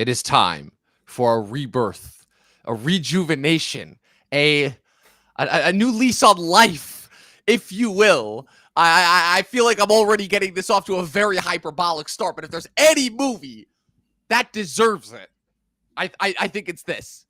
It is time for a rebirth, a rejuvenation, a new lease on life, if you will. I feel like I'm already getting this off to a very hyperbolic start, but if there's any movie that deserves it, I think it's this.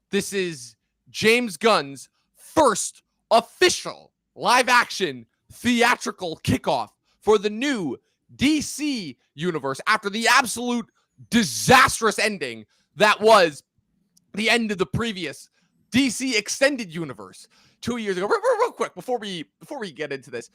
This is James Gunn's first official live-action theatrical kickoff for the new DC universe after the absolute disastrous ending that was the end of the previous DC extended universe 2 years ago. Real quick, before we get into this,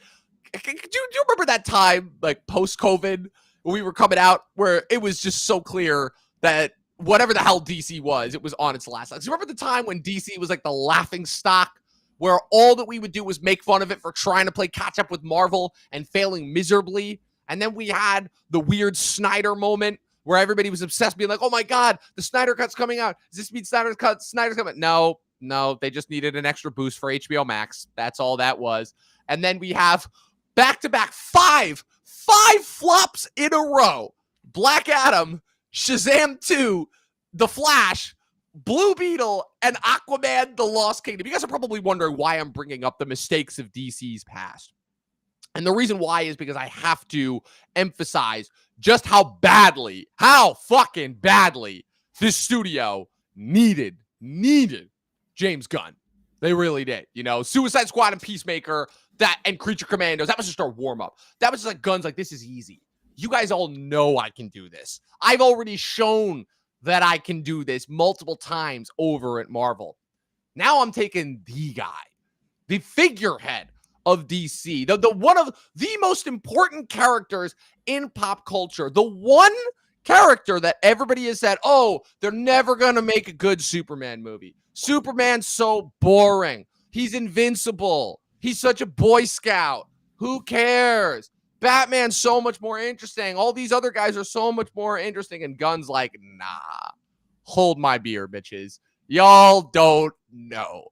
do you remember that time, like post-COVID, when we were coming out, where it was just so clear that whatever the hell DC was, it was on its last legs? You remember the time when DC was like the laughing stock, where all that we would do was make fun of it for trying to play catch up with Marvel and failing miserably? And then we had the weird Snyder moment where everybody was obsessed, being like, oh my God, the Snyder Cut's coming out. Does this mean Snyder's coming? No, they just needed an extra boost for HBO Max. That's all that was. And then we have back-to-back five flops in a row. Black Adam, Shazam 2, The Flash, Blue Beetle, and Aquaman, The Lost Kingdom. You guys are probably wondering why I'm bringing up the mistakes of DC's past. And the reason why is because I have to emphasize just how fucking badly this studio needed James Gunn. They really did. You know, Suicide Squad and Peacemaker, and Creature Commandos, that was just our warm-up. That was just like Gunn's like, this is easy. You guys all know I can do this. I've already shown that I can do this multiple times over at Marvel. Now I'm taking the guy, the figurehead of DC, the one of the most important characters in pop culture, the one character that everybody has said, oh, they're never going to make a good Superman movie. Superman's so boring. He's invincible. He's such a Boy Scout. Who cares? Batman's so much more interesting. All these other guys are so much more interesting. And Gunn's like, nah, hold my beer, bitches. Y'all don't know.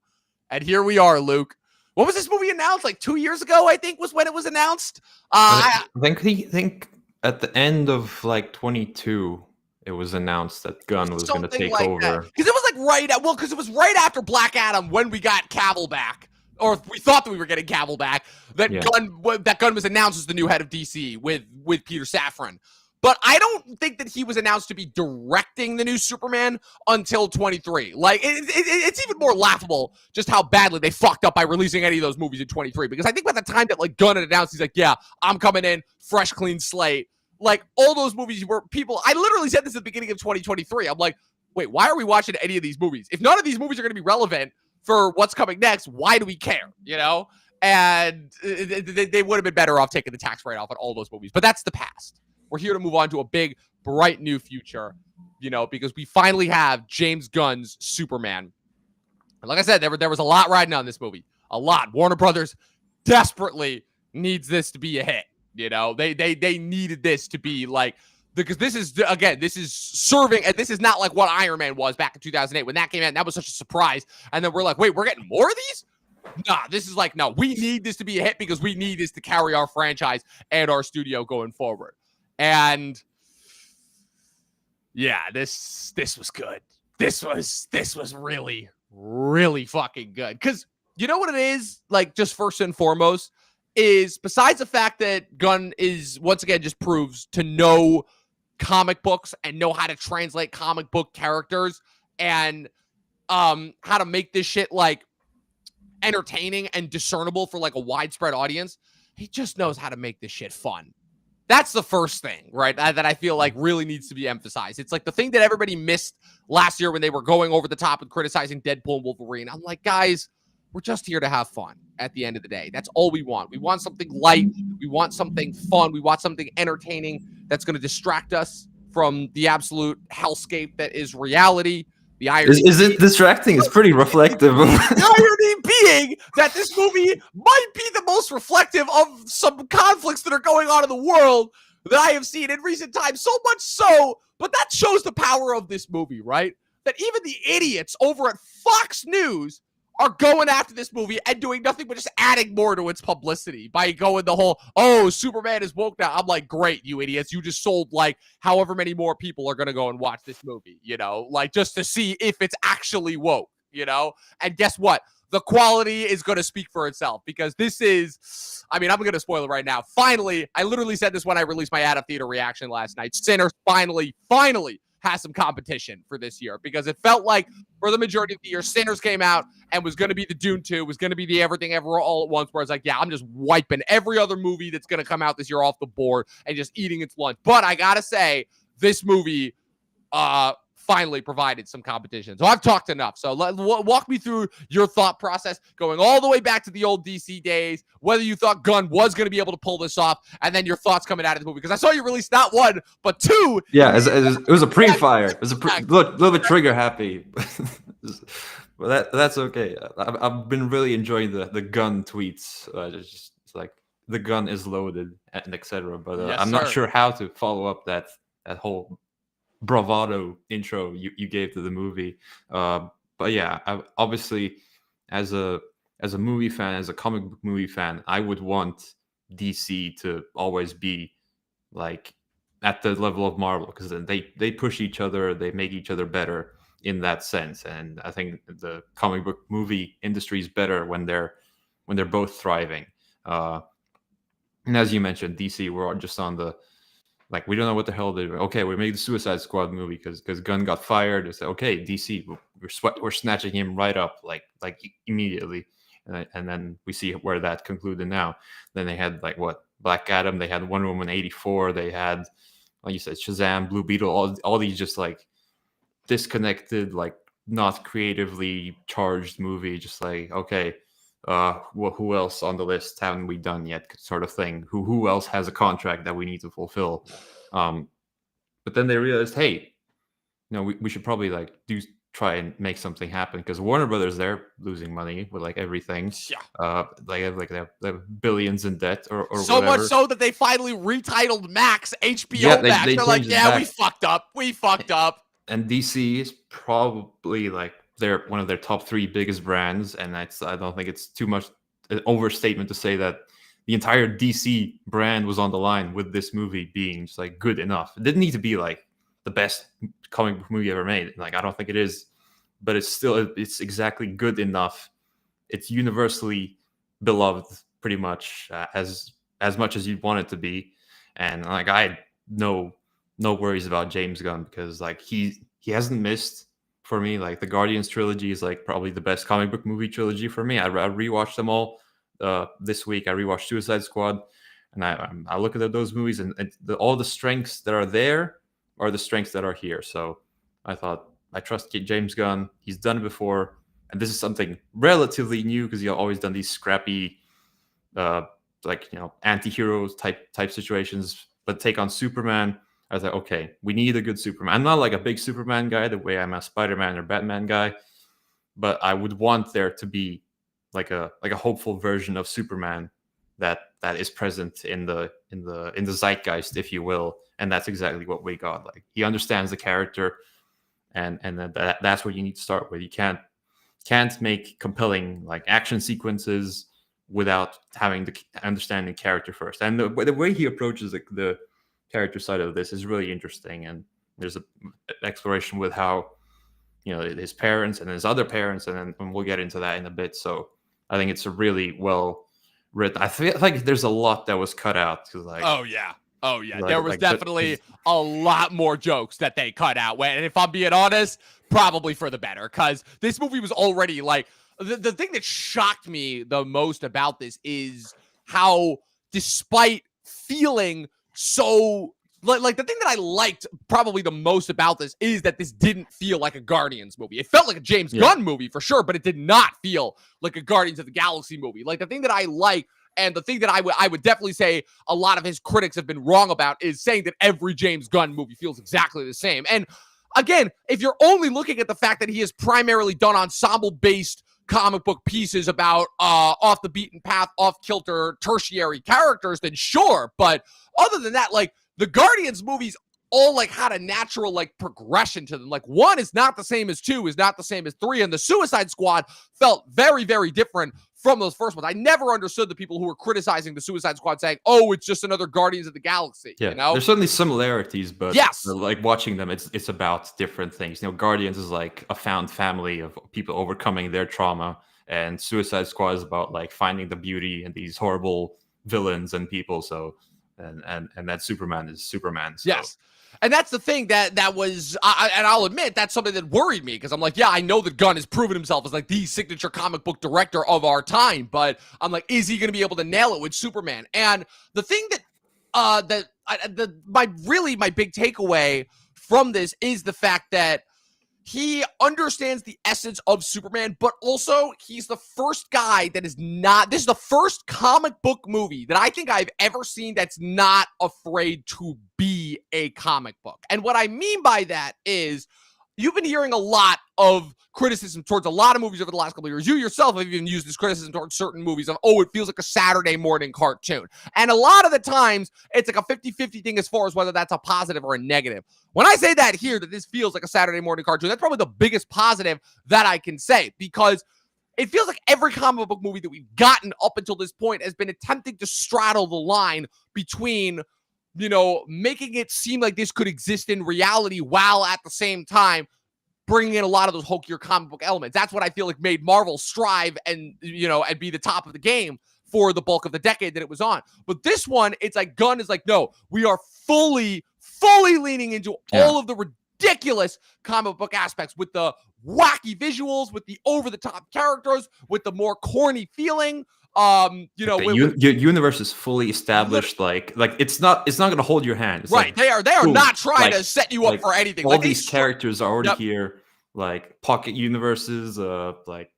And here we are, Luke. When was this movie announced? Like 2 years ago, I think, was when it was announced. I think at the end of like 22, it was announced that Gunn was going to take over. Because it was like because it was right after Black Adam when we got Cavill back. Or we thought that we were getting Cavill back. Gunn was announced as the new head of DC with Peter Safran. But I don't think that he was announced to be directing the new Superman until 23. Like, it's even more laughable just how badly they fucked up by releasing any of those movies in 23. Because I think by the time that, like, Gunn had announced, he's like, yeah, I'm coming in, fresh, clean slate. Like, all those movies were people... I literally said this at the beginning of 2023. I'm like, wait, why are we watching any of these movies? If none of these movies are going to be relevant for what's coming next, why do we care, you know? And they would have been better off taking the tax write-off on all those movies. But that's the past. We're here to move on to a big, bright new future, you know, because we finally have James Gunn's Superman. And like I said, there was a lot riding on this movie. A lot. Warner Brothers desperately needs this to be a hit. You know, they needed this to be like, because this is serving, and this is not like what Iron Man was back in 2008 when that came out. And that was such a surprise. And then we're like, wait, we're getting more of these? Nah, this is like, no, we need this to be a hit because we need this to carry our franchise and our studio going forward. And yeah, this was good. This was really, really fucking good. Because you know what it is? Like, just first and foremost, is besides the fact that Gunn is, once again, just proves to know comic books and know how to translate comic book characters and how to make this shit like entertaining and discernible for like a widespread audience. He just knows how to make this shit fun. That's the first thing, right, that I feel like really needs to be emphasized. It's like the thing that everybody missed last year when they were going over the top and criticizing Deadpool and Wolverine. I'm like, guys, we're just here to have fun at the end of the day. That's all we want. We want something light. We want something fun. We want something entertaining that's going to distract us from the absolute hellscape that is reality. The irony is it distracting? It's pretty reflective. The irony being that this movie might be the most reflective of some conflicts that are going on in the world that I have seen in recent times. So much so, but that shows the power of this movie, right? That even the idiots over at Fox News are going after this movie and doing nothing but just adding more to its publicity by going the whole, oh, Superman is woke now. I'm like, great, you idiots. You just sold like however many more people are going to go and watch this movie, like just to see if it's actually woke, And guess what? The quality is going to speak for itself because this is, I'm going to spoil it right now. Finally, I literally said this when I released my out of theater reaction last night. Sinners finally has some competition for this year because it felt like for the majority of the year, Sinners came out and was going to be the Dune 2, was going to be the Everything Ever All at Once, where it's like, yeah, I'm just wiping every other movie that's going to come out this year off the board and just eating its lunch. But I got to say, this movie finally provided some competition. So I've talked enough. So walk me through your thought process going all the way back to the old DC days, whether you thought Gunn was going to be able to pull this off, and then your thoughts coming out of the movie. Because I saw you release not one, but two. Yeah, it was a pre-fire. It was a little bit trigger happy. But that's okay. I've been really enjoying the Gunn tweets. It's like the gun is loaded and etc. But Yes, I'm not sure how to follow up that whole bravado intro you gave to the movie. But yeah, obviously as a movie fan, as a comic book movie fan, I would want DC to always be like at the level of Marvel because they push each other, they make each other better in that sense. And I think the comic book movie industry is better when they're both thriving. And as you mentioned, DC, we're all just on the like we don't know what the hell they're doing. Okay, we made the Suicide Squad movie because Gunn got fired. It's like, okay, DC, we're snatching him right up like immediately, and then we see where that concluded. Now, then they had like what Black Adam, they had Wonder Woman 84, they had like you said Shazam, Blue Beetle, all these just like disconnected, like not creatively charged movie. Just like okay, who else on the list haven't we done yet sort of thing, who else has a contract that we need to fulfill. But then they realized, hey, we should probably like try and make something happen because Warner Brothers, they're losing money with like everything. They have billions in debt or so whatever. much so that they finally retitled Max HBO Max. They're like, yeah, we fucked up. And DC is probably like they're one of their top 3 biggest brands, and I don't think it's too much an overstatement to say that the entire DC brand was on the line with this movie being just like good enough. It didn't need to be like the best comic book movie ever made. Like I don't think it is, but it's exactly good enough. It's universally beloved, pretty much as much as you'd want it to be. And like I had no worries about James Gunn because like he hasn't missed for me. Like the Guardians trilogy is like probably the best comic book movie trilogy for me. I rewatched them all this week. I rewatched Suicide Squad, and I look at those movies and all the strengths that are there are the strengths that are here. So I thought I trust James Gunn. He's done it before, and this is something relatively new because he's always done these scrappy, anti-heroes type situations. But take on Superman, I was like, okay, we need a good Superman. I'm not like a big Superman guy the way I'm a Spider-Man or Batman guy, but I would want there to be like a hopeful version of Superman that is present in the zeitgeist, if you will, and that's exactly what we got. Like he understands the character, and that's what you need to start with. You can't make compelling like action sequences without having to understand the character first. And the way he approaches the character side of this is really interesting, and there's an exploration with how his parents and his other parents, and we'll get into that in a bit. So I think it's a really well written. I feel like there's a lot that was cut out because oh yeah there was definitely a lot more jokes that they cut out, and if I'm being honest, probably for the better, because this movie was already like the thing that shocked me the most about this is how, despite feeling so like the thing that I liked probably the most about this is that this didn't feel like a Guardians movie. It felt like a James Gunn movie for sure, but it did not feel like a Guardians of the Galaxy movie. Like the thing that I like, and the thing that I would definitely say a lot of his critics have been wrong about, is saying that every James Gunn movie feels exactly the same. And again, if you're only looking at the fact that he has primarily done ensemble-based comic book pieces about off the beaten path, off-kilter, tertiary characters, then sure. But other than that, like the Guardians movies all like had a natural like progression to them. Like 1 is not the same as 2, is not the same as 3, and the Suicide Squad felt very, very different from those first ones. I never understood the people who were criticizing the Suicide Squad saying, "Oh, it's just another Guardians of the Galaxy." Yeah, You know? there's certainly similarities, but Yes. like watching them, it's about different things. You know, Guardians is like a found family of people overcoming their trauma, and Suicide Squad is about like finding the beauty in these horrible villains and people. So, and that Superman is Superman. So Yes. And that's the thing that was, and I'll admit that's something that worried me because I'm like, yeah, I know that Gunn has proven himself as like the signature comic book director of our time, but I'm like, is he going to be able to nail it with Superman? And the thing my big takeaway from this is the fact that he understands the essence of Superman, but also he's the first guy that is not, this is the first comic book movie that I think I've ever seen that's not afraid to be a comic book. And what I mean by that is you've been hearing a lot of criticism towards a lot of movies over the last couple of years. You yourself have even used this criticism towards certain movies of, oh, it feels like a Saturday morning cartoon. And a lot of the times, it's like a 50-50 thing as far as whether that's a positive or a negative. When I say that here, that this feels like a Saturday morning cartoon, that's probably the biggest positive that I can say, because it feels like every comic book movie that we've gotten up until this point has been attempting to straddle the line between, you know, making it seem like this could exist in reality while at the same time bringing in a lot of those hokeyr comic book elements. That's what I feel like made Marvel strive and, you know, and be the top of the game for the bulk of the decade that it was on. But this one, it's like Gunn is like, no, we are fully leaning into all of the ridiculous comic book aspects with the wacky visuals, with the over-the-top characters, with the more corny feeling. You know, your universe is fully established. Like it's not going to hold your hand. It's right. Like, they are boom, not trying like, to set you up for anything. All Like these characters are already Yep. here. Like pocket universes. Like,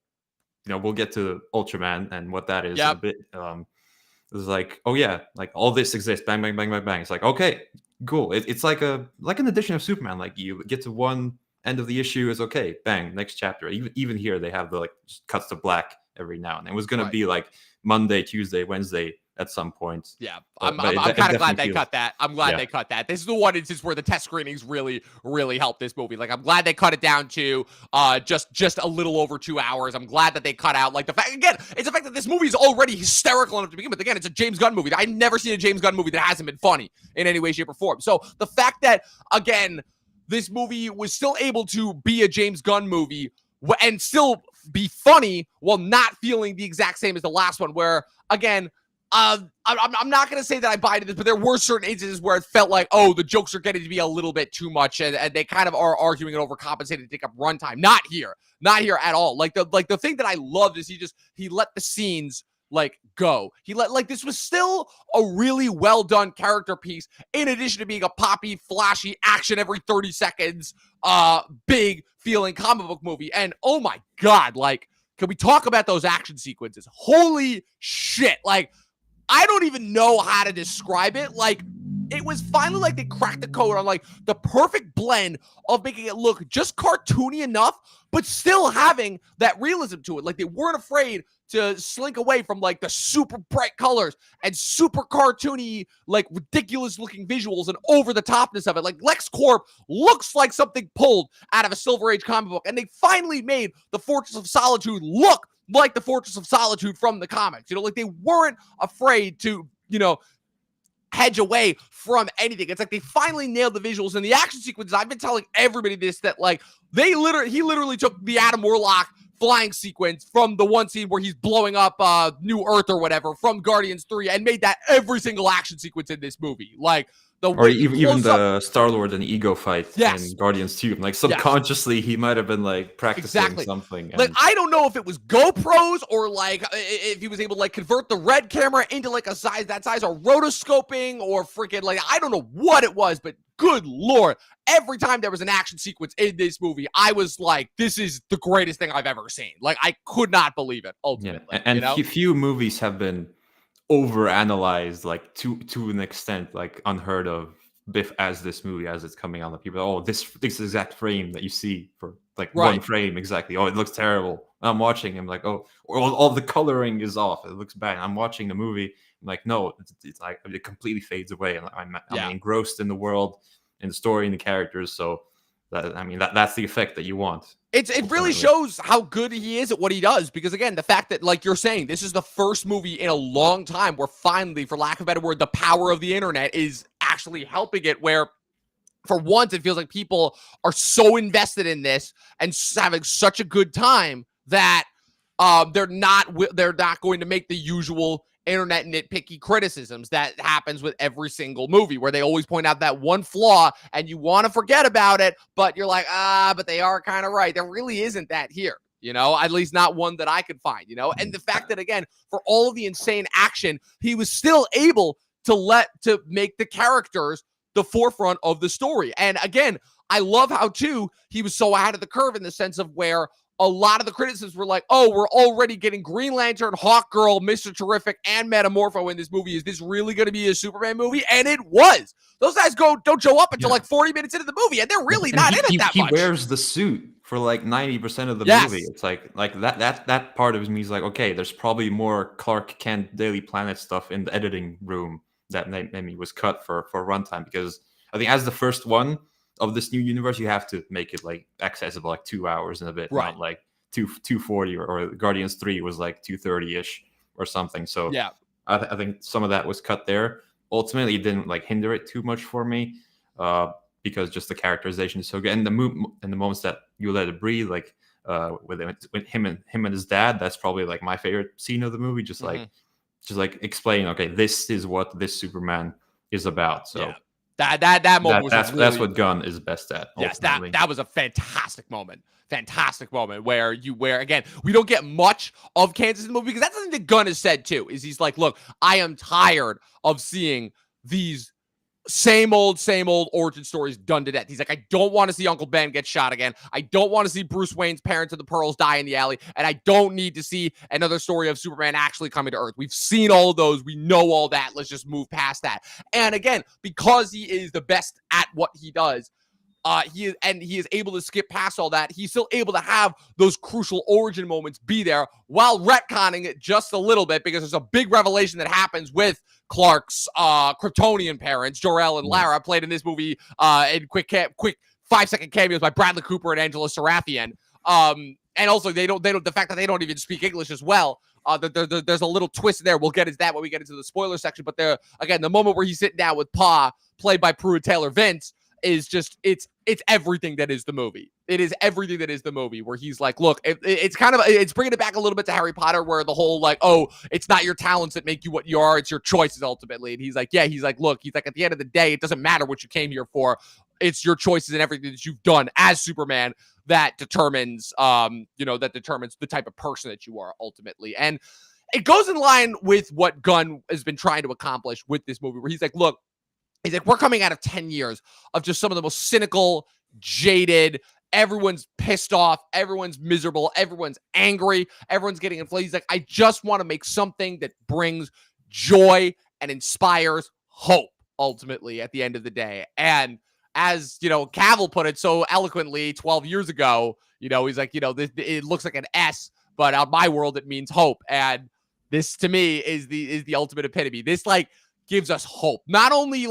you know, we'll get to Ultraman and what that is in a bit. It's like, oh yeah, like all this exists. Bang, bang, bang, bang, bang. It's like, okay, cool. It's like an edition of Superman. Like you get to one end of the issue, is okay. Bang, next chapter. Even here, they have the like just cuts to black every now and then. It was gonna be like Monday, Tuesday, Wednesday at some point. Yeah, But I'm kind of glad they cut that. I'm glad they cut that. This is the one instance where the test screenings really helped this movie. Like, I'm glad they cut it down to just a little over 2 hours. I'm glad that they cut out, like, the fact, again, it's the fact that this movie is already hysterical enough to begin with. Again, it's a James Gunn movie. I've never seen a James Gunn movie that hasn't been funny in any way, shape, or form. So the fact that, again, this movie was still able to be a James Gunn movie and still be funny while not feeling the exact same as the last one, where, again, I'm not going to say that I buy into this, but there were certain instances where it felt like, oh, the jokes are getting to be a little bit too much, and they kind of are arguing and overcompensating to take up runtime. Not here at all. Like the thing that I loved is he let the scenes like go. He let, like, this was still a really well done character piece, in addition to being a poppy, flashy action every 30 seconds, big feeling comic book movie. And oh my God, like, can we talk about those action sequences? Holy shit. Like, I don't even know how to describe it. Like, it was finally like they cracked the code on like the perfect blend of making it look just cartoony enough, but still having that realism to it. Like, they weren't afraid to slink away from like the super bright colors and super cartoony, like ridiculous looking visuals and over the topness of it. Like, LexCorp looks like something pulled out of a Silver Age comic book, and they finally made the Fortress of Solitude look like the Fortress of Solitude from the comics. You know, like, they weren't afraid to, you know, hedge away from anything. It's like they finally nailed the visuals and the action sequences. I've been telling everybody this, that like he literally took the Adam Warlock flying sequence from the one scene where he's blowing up New Earth or whatever from Guardians 3 and made that every single action sequence in this movie. Like, or even the Star-Lord and Ego fight in Guardians 2. Like, subconsciously, he might have been like practicing something. Like, I don't know if it was GoPros or like if he was able to like convert the red camera into like a size or rotoscoping or freaking, like, I don't know what it was, but good Lord, every time there was an action sequence in this movie, I was like, this is the greatest thing I've ever seen. Like, I could not believe it, ultimately. Yeah. And few movies have been overanalyzed like to an extent like unheard of biff as this movie, as it's coming out. Like, people, oh, this exact frame that you see for like one frame exactly, oh, it looks terrible. I'm watching him like, oh, all the coloring is off, it looks bad. I'm watching the movie, I'm like, no, it's like it completely fades away, and I'm engrossed in the world. in the story and the characters. So that's the effect that you want. It really shows how good he is at what he does, because again, the fact that, like you're saying, this is the first movie in a long time where finally, for lack of a better word, the power of the internet is actually helping it, where for once it feels like people are so invested in this and having such a good time that they're not going to make the usual internet nitpicky criticisms that happens with every single movie, where they always point out that one flaw and you want to forget about it, but you're like, but they are kind of right. There really isn't that here, at least not one that I could find, and the fact that, again, for all of the insane action, he was still able to make the characters the forefront of the story. And again, I love how too he was so ahead of the curve in the sense of where a lot of the criticisms were like, oh, we're already getting Green Lantern, Hawkgirl, Mr. Terrific, and Metamorpho in this movie. Is this really going to be a Superman movie? And it was. Those guys don't show up until like 40 minutes into the movie, and they're really not in it that much. He wears the suit for like 90% of the movie. It's like that part of me is like, okay, there's probably more Clark Kent Daily Planet stuff in the editing room that maybe was cut for runtime, because I think as the first one of this new universe, you have to make it like accessible like 2 hours and a bit, not like 240 or Guardians 3 was like 230-ish or something. So yeah, I think some of that was cut there. Ultimately, it didn't like hinder it too much for me, because just the characterization is so good, and the moments that you let it breathe, like with him and his dad, that's probably like my favorite scene of the movie. Just like explain, okay, this is what this Superman is about. So that moment that's what Gunn is best at. Yes, that was a fantastic moment where again, we don't get much of Kansas in the movie, because that's something that Gunn has said too, is he's like, look, I am tired of seeing these same old origin stories done to death. He's like, I don't want to see Uncle Ben get shot again. I don't want to see Bruce Wayne's parents of the Pearls die in the alley. And I don't need to see another story of Superman actually coming to Earth. We've seen all of those. We know all that. Let's just move past that. And again, because he is the best at what he does, he is able to skip past all that. He's still able to have those crucial origin moments be there while retconning it just a little bit, because there's a big revelation that happens with Clark's Kryptonian parents, Jor-El and Lara, played in this movie in quick 5-second cameos by Bradley Cooper and Angela Sarafian. And also they don't the fact that they don't even speak English as well. There's a little twist there. We'll get into that when we get into the spoiler section. But there, again, the moment where he's sitting down with Pa, played by Pruitt Taylor Vince, is just it's everything that is the movie. It is everything that is the movie, where he's like, look, it's bringing it back a little bit to Harry Potter, where the whole like, oh, it's not your talents that make you what you are, it's your choices ultimately. And he's like, look, at the end of the day, it doesn't matter what you came here for. It's your choices and everything that you've done as Superman that determines the type of person that you are ultimately. And it goes in line with what Gunn has been trying to accomplish with this movie, where he's like, look, we're coming out of 10 years of just some of the most cynical, jaded, everyone's pissed off, everyone's miserable, everyone's angry, everyone's getting inflated. He's like, I just want to make something that brings joy and inspires hope, ultimately, at the end of the day. And as, Cavill put it so eloquently 12 years ago, he's like, it looks like an S, but out my world, it means hope. And this, to me, is the ultimate epitome. This, gives us hope. Not only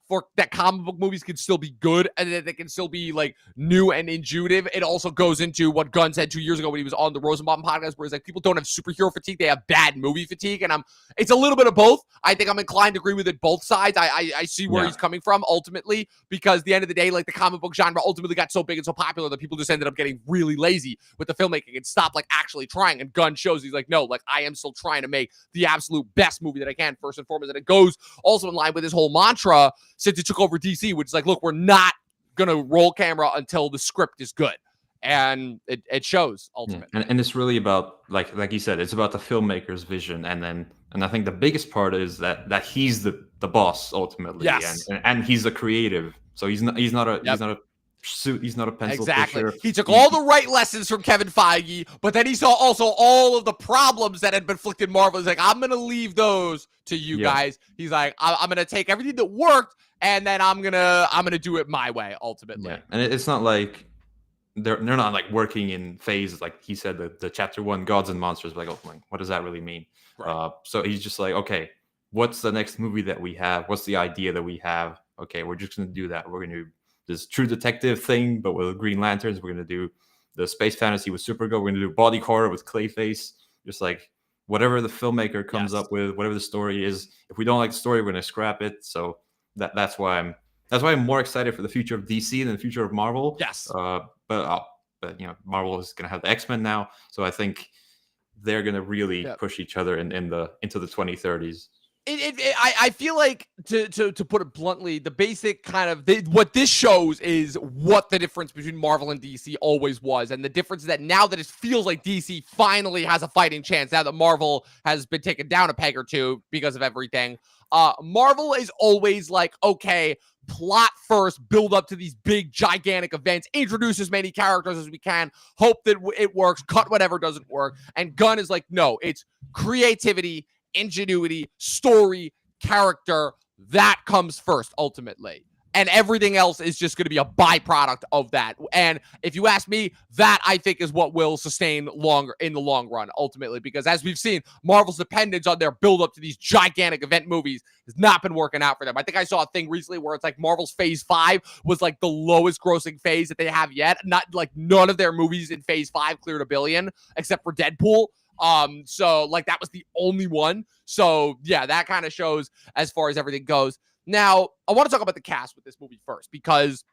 for that comic book movies can still be good and that they can still be new and intuitive. It also goes into what Gunn said 2 years ago when he was on the Rosenbaum podcast, where he's like, people don't have superhero fatigue, they have bad movie fatigue. And it's a little bit of both. I think I'm inclined to agree with it both sides. I see where he's coming from ultimately, because at the end of the day, the comic book genre ultimately got so big and so popular that people just ended up getting really lazy with the filmmaking and stopped actually trying. And Gunn shows he's like, no, I am still trying to make the absolute best movie that I can, first and foremost. And it goes also in line with his whole mantra since he took over DC, which is look, we're not gonna roll camera until the script is good, and it shows ultimately. And it's really about like you said, it's about the filmmaker's vision, and I think the biggest part is that he's the boss ultimately, and he's a creative, so he's not a suit, he's not a pencil pusher. He took all the right lessons from Kevin Feige, but then he saw also all of the problems that had been inflicted Marvel. He's like, I'm gonna leave those to you guys. He's like, I'm gonna take everything that worked, and then I'm gonna do it my way ultimately. And it's not like they're not working in phases, like he said, the chapter 1 gods and monsters, what does that really mean? Right. So he's just like, okay, what's the next movie that we have? What's the idea that we have? okay, we're just going to do that. We're going to do this True Detective thing, but with Green Lanterns. We're going to do the space fantasy with Supergirl. We're going to do body horror with Clayface. Just like whatever the filmmaker comes up with, whatever the story is. If we don't like the story, we're going to scrap it. So that's why I'm more excited for the future of DC than the future of Marvel. Yes. But Marvel is going to have the X-Men now, so I think they're going to really push each other into the 2030s. I feel like to put it bluntly, the basic kind of what this shows is what the difference between Marvel and DC always was, and the difference is that now that it feels like DC finally has a fighting chance, now that Marvel has been taken down a peg or two because of everything, Marvel is always like, okay, plot first, build up to these big gigantic events, introduce as many characters as we can, hope that it works, cut whatever doesn't work. And Gunn is like, no, it's creativity, ingenuity, story, character, that comes first ultimately. And everything else is just going to be a byproduct of that. And if you ask me, that I think is what will sustain longer in the long run, ultimately, because as we've seen, Marvel's dependence on their build up to these gigantic event movies has not been working out for them. I think I saw a thing recently where it's like Marvel's Phase 5 was like the lowest grossing phase that they have yet. Not like none of their movies in Phase 5 cleared $1 billion except for Deadpool. So like that was the only one. So yeah, that kind of shows as far as everything goes. Now, I want to talk about the cast with this movie first, because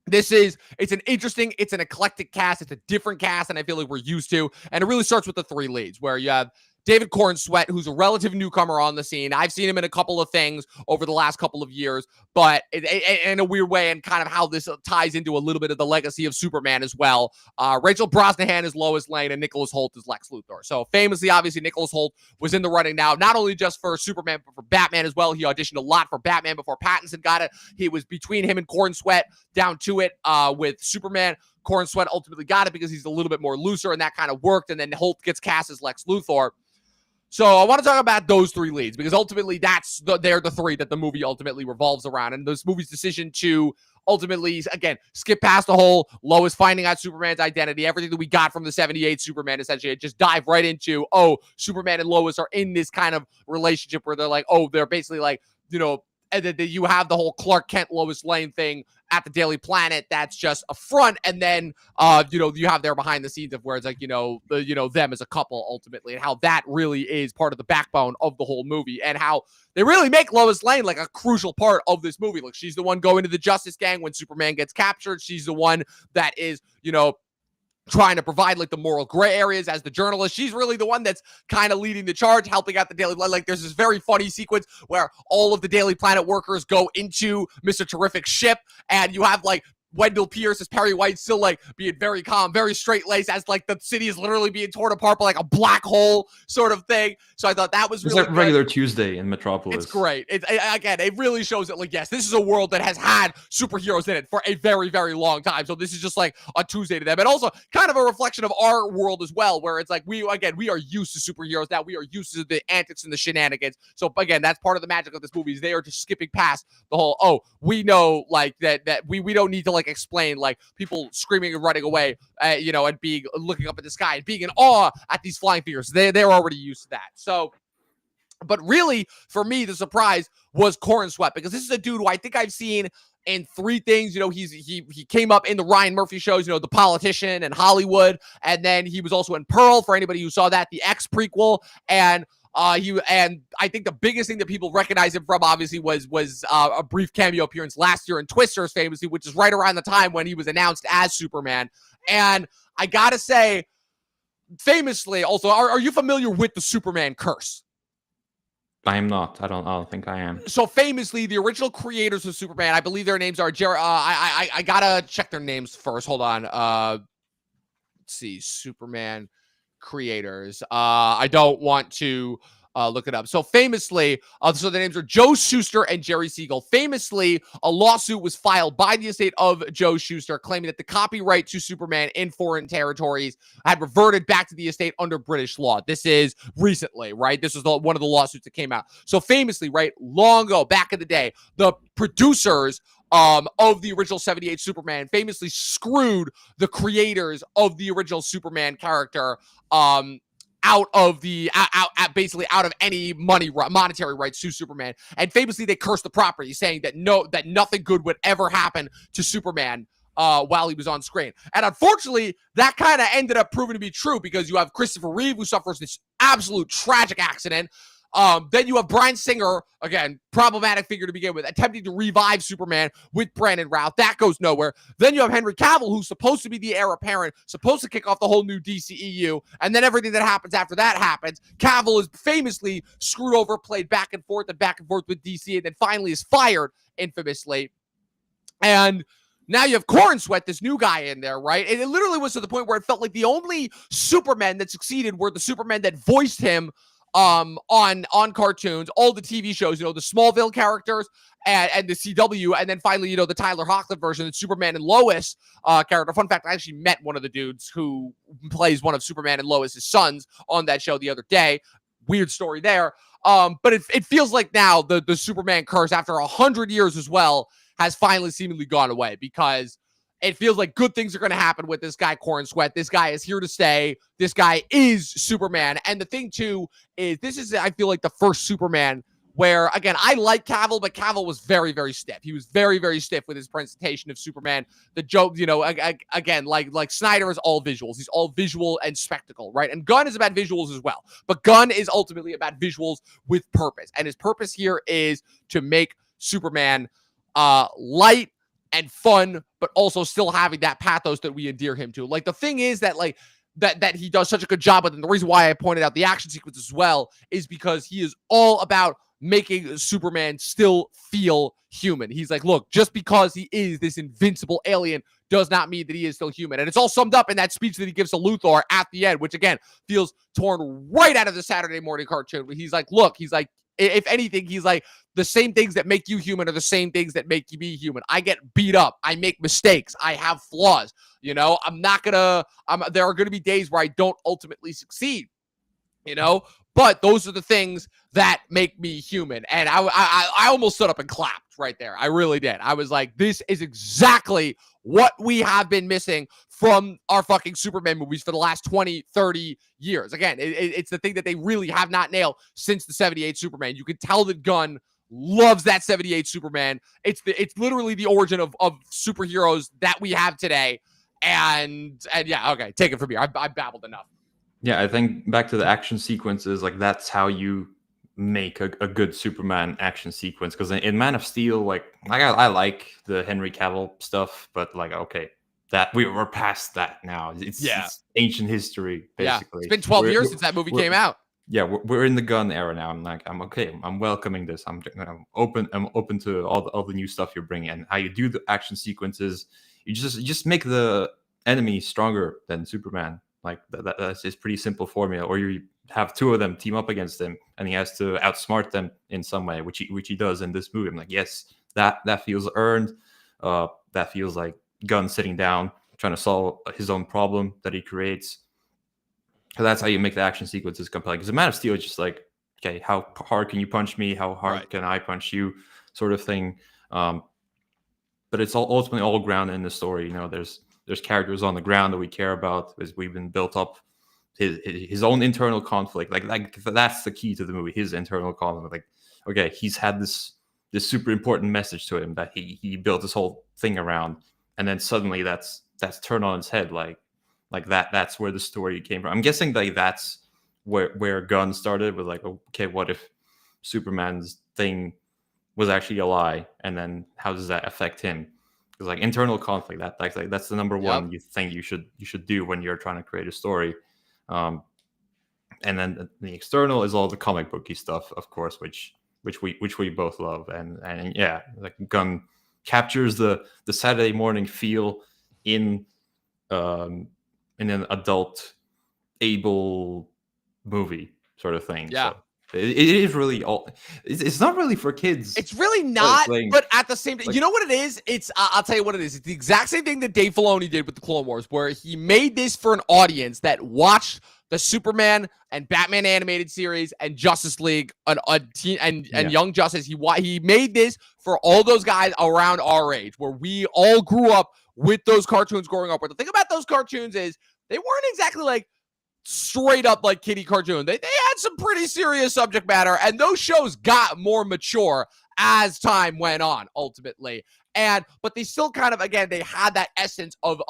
it's an eclectic cast. It's a different cast than I feel like we're used to. And it really starts with the three leads, where you have David Corenswet, who's a relative newcomer on the scene. I've seen him in a couple of things over the last couple of years, but in a weird way, and kind of how this ties into a little bit of the legacy of Superman as well. Rachel Brosnahan is Lois Lane, and Nicholas Hoult is Lex Luthor. So famously, obviously, Nicholas Hoult was in the running now, not only just for Superman, but for Batman as well. He auditioned a lot for Batman before Pattinson got it. He was between him and Corenswet down to it with Superman. Corenswet ultimately got it because he's a little bit more looser, and that kind of worked. And then Hoult gets cast as Lex Luthor. So I want to talk about those three leads, because ultimately they're the three that the movie ultimately revolves around. And this movie's decision to ultimately, again, skip past the whole Lois finding out Superman's identity, everything that we got from the 78 Superman, essentially, just dive right into, Superman and Lois are in this kind of relationship where they're like, they're basically like, and then you have the whole Clark Kent Lois Lane thing at the Daily Planet. That's just a front, and then you have their behind the scenes of where it's like them as a couple ultimately, and how that really is part of the backbone of the whole movie, and how they really make Lois Lane like a crucial part of this movie. Like, she's the one going to the Justice Gang when Superman gets captured. She's the one that is trying to provide like the moral gray areas as the journalist. She's really the one that's kind of leading the charge, helping out the Daily Planet. Like, there's this very funny sequence where all of the Daily Planet workers go into Mr. Terrific's ship, and you have like Wendell Pierce as Perry White still like being very calm, very straight-laced, as like the city is literally being torn apart by like a black hole sort of thing. So I thought that was really like regular Tuesday in Metropolis. It's great. Again, it really shows that, like, yes, this is a world that has had superheroes in it for a very, very long time. So this is just like a Tuesday to them. And also kind of a reflection of our world as well, where it's like we are used to superheroes now. We are used to the antics and the shenanigans. So again, that's part of the magic of this movie, is they are just skipping past the whole, we know like that we don't need to like explain like people screaming and running away, and being looking up at the sky and being in awe at these flying figures. They're already used to that. So, but really for me, the surprise was Corenswet, because this is a dude who I think I've seen in three things. He came up in the Ryan Murphy shows, The Politician and Hollywood, and then he was also in Pearl, for anybody who saw that, the X prequel, and I think the biggest thing that people recognize him from, obviously, was a brief cameo appearance last year in Twisters, famously, which is right around the time when he was announced as Superman. And I gotta say, famously, also, are you familiar with the Superman curse? I am not. I don't think I am. So famously, the original creators of Superman, I believe their names are I gotta check their names first. Hold on. Let's see, Superman creators. I don't want to look it up. So famously, so the names are Joe Shuster and Jerry Siegel. Famously, a lawsuit was filed by the estate of Joe Shuster, claiming that the copyright to Superman in foreign territories had reverted back to the estate under British law. This is recently, right? This was one of the lawsuits that came out. So famously, right, long ago, back in the day, the producers of the original 78 Superman famously screwed the creators of the original Superman character out of basically out of any monetary rights to Superman. And famously, they cursed the property, saying that nothing good would ever happen to Superman while he was on screen. And unfortunately, that kind of ended up proving to be true, because you have Christopher Reeve, who suffers this absolute tragic accident. Then you have Bryan Singer, again, problematic figure to begin with, attempting to revive Superman with Brandon Routh. That goes nowhere. Then you have Henry Cavill, who's supposed to be the heir apparent, supposed to kick off the whole new DCEU, and then everything that happens after that happens. Cavill is famously screwed over, played back and forth with DC, and then finally is fired infamously. And now you have Corenswet, this new guy in there, right? And it literally was to the point where it felt like the only Supermen that succeeded were the Supermen that voiced him on cartoons, all the TV shows, the Smallville characters and the CW, and then finally, the Tyler Hoechlin version, the Superman and Lois character. Fun fact, I actually met one of the dudes who plays one of Superman and Lois's sons on that show the other day. Weird story there. But it feels like now the Superman curse, after 100 years as well, has finally seemingly gone away, because it feels like good things are going to happen with this guy, Corenswet. This guy is here to stay. This guy is Superman. And the thing, too, is this is, I feel like, the first Superman where, again, I like Cavill, but Cavill was very, very stiff. He was very, very stiff with his presentation of Superman. The joke, again, like Snyder is all visuals. He's all visual and spectacle, right? And Gunn is about visuals as well. But Gunn is ultimately about visuals with purpose. And his purpose here is to make Superman light and fun, but also still having that pathos that we endear him to. Like, the thing is that, like, that he does such a good job with, and the reason why I pointed out the action sequence as well is because he is all about making Superman still feel human. He's like, look, just because he is this invincible alien does not mean that he is still human. And it's all summed up in that speech that he gives to Luthor at the end, which, again, feels torn right out of the Saturday morning cartoon. He's like, look, if anything, he's like, the same things that make you human are the same things that make you be human. I get beat up. I make mistakes. I have flaws. There are going to be days where I don't ultimately succeed, but those are the things that make me human. And I almost stood up and clapped right there. I really did. I was like, this is exactly what we have been missing from our fucking Superman movies for the last 20, 30 years. Again, it's the thing that they really have not nailed since the 78 Superman. You can tell that Gunn loves that 78 Superman. It's literally the origin of superheroes that we have today. And yeah, okay, take it from here. I babbled enough. Yeah, I think back to the action sequences, like, that's how you make a good Superman action sequence. Because in Man of Steel, like I like the Henry Cavill stuff, but like, okay, that we're past that now. It's ancient history, basically. Yeah, it's been 12 years since that movie came out. Yeah, we're in the Gunn era now. I'm okay. I'm welcoming this. I'm open. I'm open to all the new stuff you're bringing. And how you do the action sequences, you just make the enemy stronger than Superman. Like that's his pretty simple formula. Or you have two of them team up against him, and he has to outsmart them in some way, which he does in this movie. I'm like, yes, that feels earned. That feels like Gunn sitting down trying to solve his own problem that he creates. So that's how you make the action sequences compelling. Because the Man of Steel is just like, okay, how hard can you punch me? How hard can I punch you? Sort of thing. But it's ultimately all grounded in the story. There's characters on the ground that we care about, as we've been built up his own internal conflict. Like that's the key to the movie. His internal conflict. Like, okay, he's had this super important message to him that he built this whole thing around, and then suddenly that's turned on its head. Like that's where the story came from. I'm guessing like that's where Gunn started with, like, okay, what if Superman's thing was actually a lie, and then how does that affect him? Because like internal conflict, that's the number one thing you should do when you're trying to create a story. And then the external is all the comic booky stuff, of course, which we both love. And yeah, like Gunn captures the Saturday morning feel in an adult able movie sort of thing. Yeah. So it is really it's not really for kids. It's really not, but at the same time, like, you know what it is? I'll tell you what it is. It's the exact same thing that Dave Filoni did with the Clone Wars, where he made this for an audience that watched the Superman and Batman animated series and Justice League and Young Justice. He made this for all those guys around our age, where we all grew up with those cartoons growing up. But the thing about those cartoons is they weren't exactly like straight up like kiddie cartoon. They had some pretty serious subject matter, and those shows got more mature as time went on, ultimately. But they still kind of, again, they had that essence of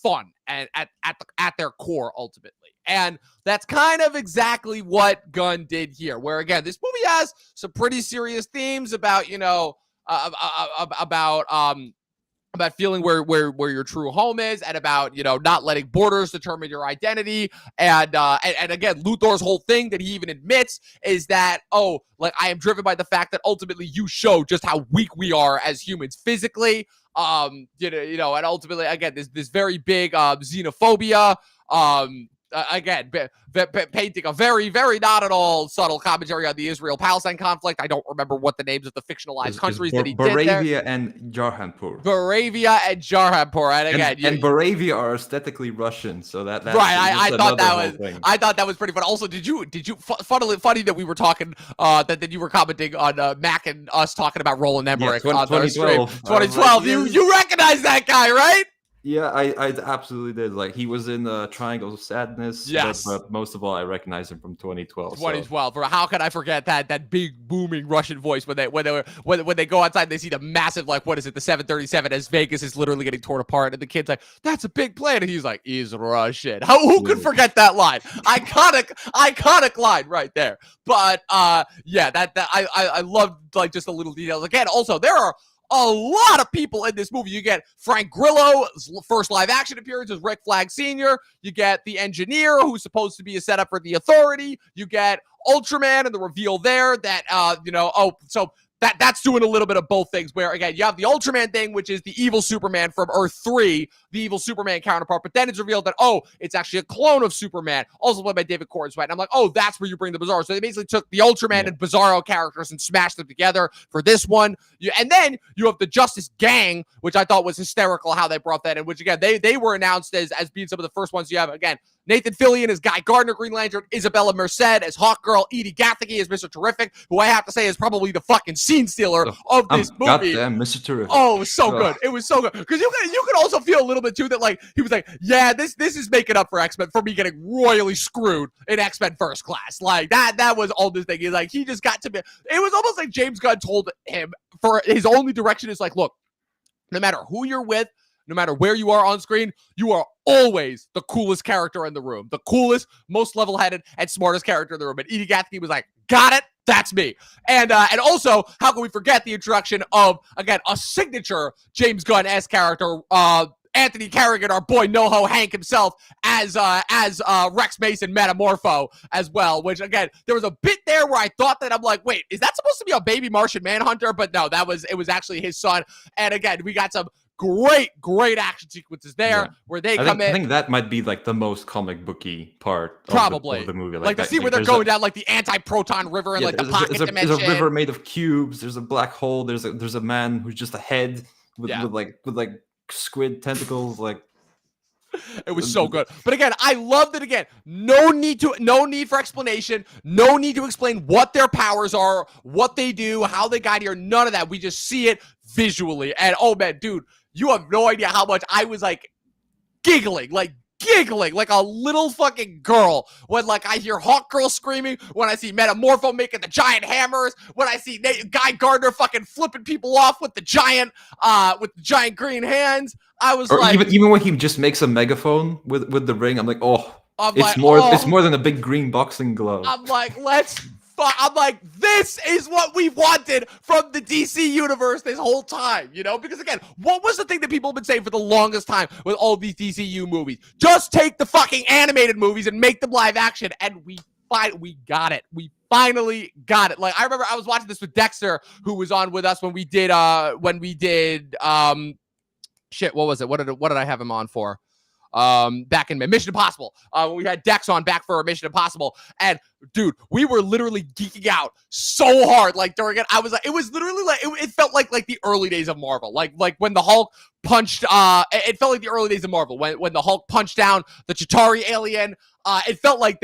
fun and at their core, ultimately. And that's kind of exactly what Gunn did here, where, again, this movie has some pretty serious themes about, about feeling where your true home is, and about, not letting borders determine your identity. And again, Luthor's whole thing that he even admits is that, I am driven by the fact that ultimately you show just how weak we are as humans physically. And ultimately, again, this very big xenophobia. Again, painting a very, very not at all subtle commentary on the Israel-Palestine conflict. I don't remember what the names of the fictionalized countries that he did there. Moravia and Jarhanpur. Moravia and Jarhanpur, and again, and Moravia are aesthetically Russian, so that's right. I thought that was pretty fun. Also, did you funny that we were talking that you were commenting on Mac and us talking about Roland Emmerich on 2012. 2012. You recognize that guy, right? Yeah, I absolutely did. Like, he was in Triangle of Sadness. Yes. But most of all, I recognize him from 2012. 2012. How can I forget that big booming Russian voice when they go outside and they see the massive, what is it, the 737 as Vegas is literally getting torn apart, and the kid's like, "That's a big plane," and he's like, "He's Russian." Who could forget that line? Iconic line right there. But yeah, that I love just the little details. Again, also there are a lot of people in this movie. You get Frank Grillo's first live action appearance as Rick Flag Sr. You get the engineer, who's supposed to be a setup for the Authority. You get Ultraman and the reveal there that, so that's doing a little bit of both things, where, again, you have the Ultraman thing, which is the evil Superman from Earth 3, the evil Superman counterpart, but then it's revealed that, it's actually a clone of Superman, also played by David Corenswet. And I'm like, that's where you bring the Bizarro. So they basically took the Ultraman and Bizarro characters and smashed them together for this one. And then you have the Justice Gang, which I thought was hysterical how they brought that in, which, again, they were announced as being some of the first ones. You have, again, Nathan Fillion as Guy Gardner, Green Lantern, Isabella Merced as Hawkgirl, Edie Gathegi as Mr. Terrific, who I have to say is probably the fucking scene stealer of this movie. Goddamn, Mr. Terrific. Oh, so good. It was so good. Because you could also feel a little bit, too, that, he was like, yeah, this is making up for X-Men, for me getting royally screwed in X-Men First Class. That was all this thing. He just got to be, it was almost like James Gunn told him, for his only direction is look, no matter who you're with, no matter where you are on screen, you are always the coolest character in the room. The coolest, most level-headed, and smartest character in the room. And Edie Gathegi was like, got it, that's me. And also, how can we forget the introduction of, again, a signature James Gunn-esque character, Anthony Carrigan, our boy NoHo Hank himself, as Rex Mason Metamorpho as well, which, again, there was a bit there where I thought that, I'm like, wait, is that supposed to be a baby Martian Manhunter? But no, it was actually his son. And again, we got some great action sequences there where they come in. I think that might be the most comic booky part probably of the movie. The scene where they're going down the anti-proton river and the pocket dimension. There's a river made of cubes. There's a black hole. There's a man who's just a head with squid tentacles. It was so good. But again, I loved it. Again, no need for explanation. No need to explain what their powers are, what they do, how they got here. None of that. We just see it visually. And oh man, dude, you have no idea how much I was giggling like a little fucking girl when I hear Hawkgirl screaming, when I see Metamorpho making the giant hammers, when I see Guy Gardner fucking flipping people off with the giant green hands. I was even when he just makes a megaphone with the ring, I'm like, it's more than a big green boxing glove. I'm like, this is what we've wanted from the DC universe this whole time, because again, what was the thing that people have been saying for the longest time with all these DCU movies? Just take the fucking animated movies and make them live action, and we got it. We finally got it. I remember I was watching this with Dexter, who was on with us when we did shit, what was it? What did I have him on for? Back in Mission Impossible, when we had Dex on back for Mission Impossible, and dude, we were literally geeking out so hard during it. I was it was literally it felt like the early days of Marvel, like when the Hulk punched. It felt like the early days of Marvel when the Hulk punched down the Chitauri alien. It felt like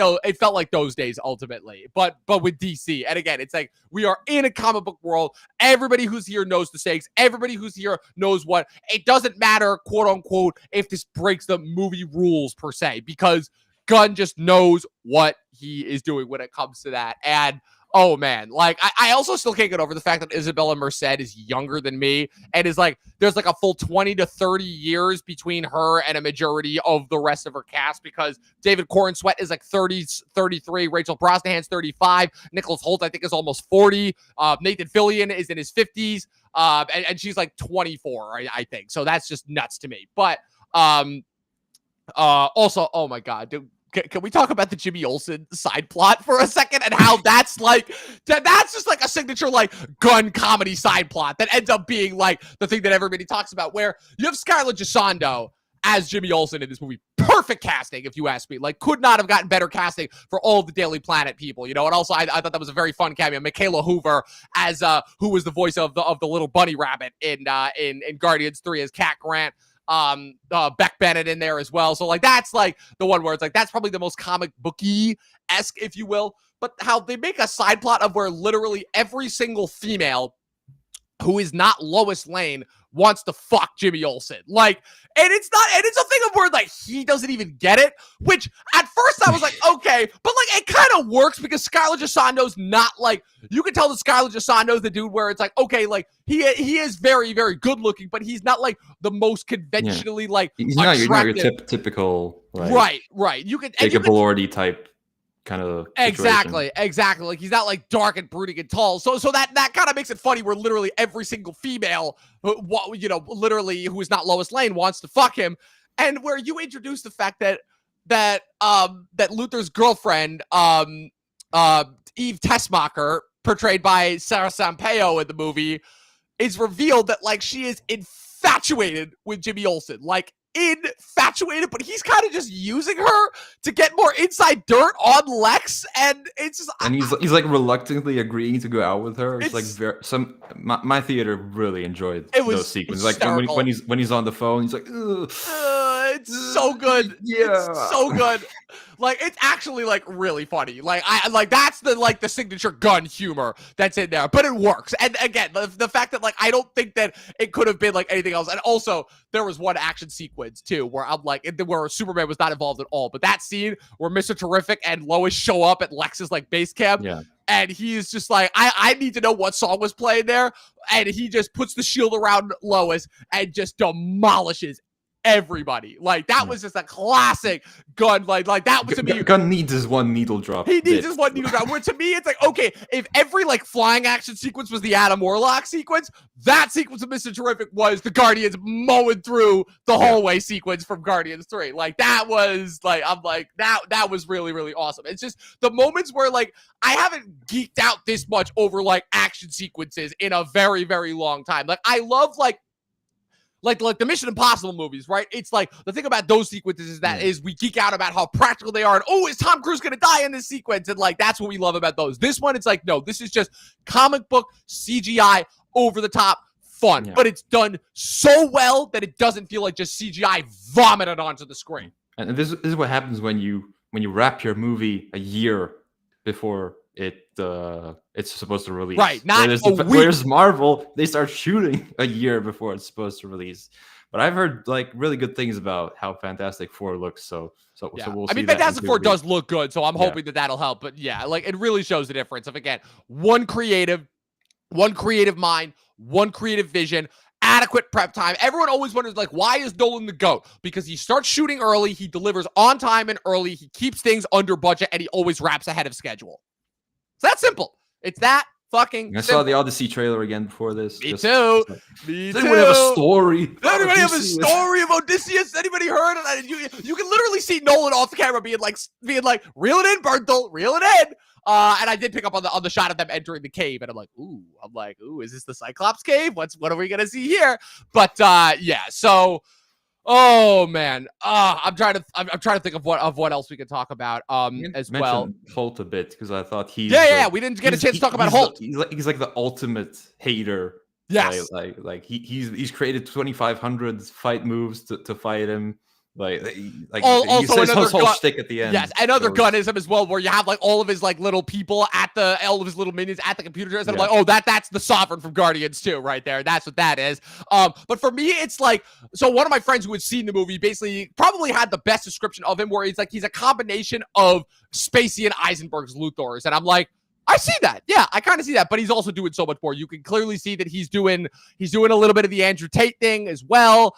those days ultimately, but with DC. And again, it's we are in a comic book world. Everybody who's here knows the stakes. Everybody who's here knows what. It doesn't matter, quote unquote, if this breaks the movie rules per se, because Gunn just knows what he is doing when it comes to that. And oh man, like I also still can't get over the fact that Isabella Merced is younger than me and is like there's like a full 20 to 30 years between her and a majority of the rest of her cast, because David Corenswet is like 30, 33, Rachel Brosnahan's 35, Nicholas Hoult I think is almost 40, Nathan Fillion is in his 50s, and she's like 24, I think. So that's just nuts to me. But also, oh my god, dude. Can we talk about the Jimmy Olsen side plot for a second and how that's like, that's just like a signature like Gunn comedy side plot that ends up being like the thing that everybody talks about, where you have Scarlett Gisondo as Jimmy Olsen in this movie. Perfect casting, if you ask me. Like, could not have gotten better casting for all of the Daily Planet people, you know. And also, I thought that was a very fun cameo. Michaela Hoover as who was the voice of the little bunny rabbit in Guardians 3 as Cat Grant. Beck Bennett in there as well. So like that's like the one where it's like that's probably the most comic booky-esque, if you will. But how they make a side plot of where literally every single female who is not Lois Lane wants to fuck Jimmy Olsen. Like, and it's a thing of where like he doesn't even get it, which at first I was like, okay, but like it kind of works because Scarlett Gisondo's not like, you can tell that Scarlett Gisondo's the dude where it's like, okay, like he is very, very good looking, but he's not like the most conventionally like he's attractive. not your typical like, right. You can Jacob Elordi type kind of exactly. Like he's not like dark and brooding and tall. So that kind of makes it funny where literally every single female, literally who is not Lois Lane wants to fuck him, and where you introduce the fact that Luther's girlfriend, Eve Tessmacher, portrayed by Sarah Sampaio in the movie, is revealed that like she is infatuated with Jimmy Olsen, like infatuated, but he's kind of just using her to get more inside dirt on Lex, and it's just and he's like reluctantly agreeing to go out with her. It's like my theater really enjoyed those sequences. Like when he's on the phone, he's like, it's so good. Yeah, it's so good. Like it's actually like really funny. Like I like that's the signature Gunn humor that's in there, but it works. And again, the fact that like I don't think that it could have been like anything else. And also there was one action sequence too where I'm like where Superman was not involved at all, but that scene where Mr. Terrific and Lois show up at Lex's like base camp. Yeah. And he's just like, I need to know what song was playing there. And he just puts the shield around Lois and just demolishes everybody. Like that was just a classic Gunn. Like that was to me. Gunn needs his one needle drop. He needs his one needle drop. Where to me, it's like, okay, if every like flying action sequence was the Adam Warlock sequence, that sequence of Mr. Terrific was the Guardians mowing through the hallway sequence from Guardians 3. Like that was like, I'm like, that was really, really awesome. It's just the moments where like I haven't geeked out this much over like action sequences in a very, very long time. Like I love like the Mission Impossible movies, right? It's like the thing about those sequences is that is we geek out about how practical they are, and is Tom Cruise gonna die in this sequence? And like that's what we love about those. This one, it's like, no, this is just comic book CGI over the top fun, but it's done so well that it doesn't feel like just CGI vomited onto the screen. And this is what happens when you wrap your movie a year before it's supposed to release. Right, not whereas Marvel, they start shooting a year before it's supposed to release. But I've heard like really good things about how Fantastic Four looks. So we'll see. I mean, Fantastic Four does look good, so I'm hoping that that'll help. But yeah, like it really shows the difference of again one creative mind, one creative vision. Adequate prep time. Everyone always wonders, like, why is Nolan the GOAT? Because he starts shooting early, he delivers on time and early, he keeps things under budget, and he always wraps ahead of schedule. It's that simple. It's that fucking I saw the Odyssey trailer again before this. Me too. Does anyone have a story? Does anybody have a story of Odysseus? Anybody heard of that? You can literally see Nolan off camera being like, reel it in, Bertel, reel it in. And I did pick up on the shot of them entering the cave, and I'm like, ooh, is this the Cyclops cave? What are we gonna see here? But yeah, so oh man, I'm trying to think of what else we could talk about as well. Holt a bit because I thought we didn't get a chance to talk about Holt. He's like the ultimate hater. Yes, like he's created 2,500 fight moves to fight him. You Also say his another whole gun. shtick at the end. Yes, another goes- Gunnism as well, where you have like all of his like little people all of his little minions at the computer desk, and Yeah. I'm like, oh, that's the Sovereign from Guardians 2 right there. That's what that is. But for me, it's like, so one of my friends who had seen the movie basically probably had the best description of him, where he's a combination of Spacey and Eisenberg's Luthor's, and I'm like, I see that. Yeah, I kind of see that, but he's also doing so much more. You can clearly see that he's doing a little bit of the Andrew Tate thing as well.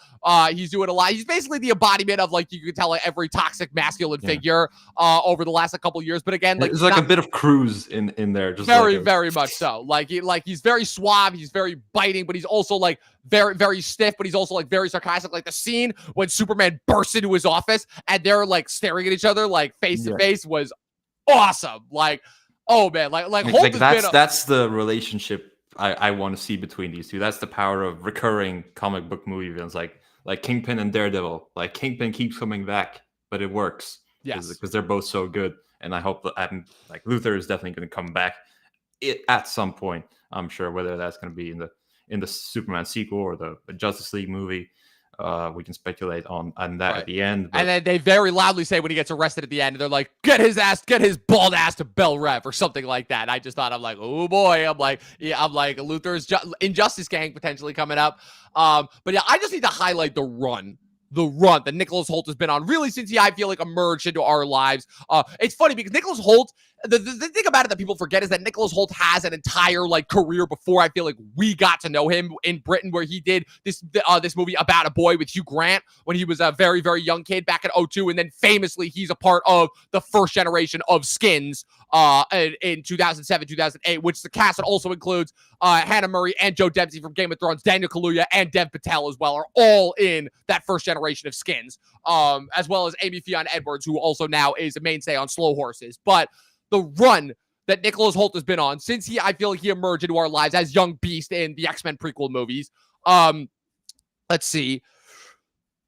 He's doing a lot. He's basically the embodiment of, like, you can tell, like, every toxic masculine figure over the last couple of years. But again, like, there's like a bit of Cruise in there, just very, like very much so. He's very suave. He's very biting, but he's also like very, very stiff. But he's also like very sarcastic. Like the scene when Superman bursts into his office and they're like staring at each other like face to face was awesome. Like, oh man, like Holt has been that's the relationship I want to see between these two. That's the power of recurring comic book movie villains, like Kingpin and Daredevil. Like Kingpin keeps coming back, but it works because they're both so good. And I hope that like Luthor is definitely going to come back at some point. I'm sure, whether that's going to be in the Superman sequel or the Justice League movie. We can speculate on that at the end. And then they very loudly say when he gets arrested at the end, they're like, get his bald ass to Bel Rev or something like that. And I just thought, I'm like, oh boy. I'm like Luthor's Injustice Gang potentially coming up. But yeah, I just need to highlight the run that Nicholas Hoult has been on really since I feel like emerged into our lives. It's funny because Nicholas Hoult, the thing about it that people forget is that Nicholas Hoult has an entire like career before I feel like we got to know him in Britain, where he did this movie about a boy with Hugh Grant when he was a very, very young kid back in 2002. And then famously, he's a part of the first generation of Skins in 2007, 2008, which the cast also includes Hannah Murray and Joe Dempsey from Game of Thrones, Daniel Kaluuya and Dev Patel as well, are all in that first generation of Skins, as well as Amy Fionn Edwards, who also now is a mainstay on Slow Horses. But the run that Nicholas Hoult has been on since I feel like he emerged into our lives as young Beast in the X-Men prequel movies. Let's see.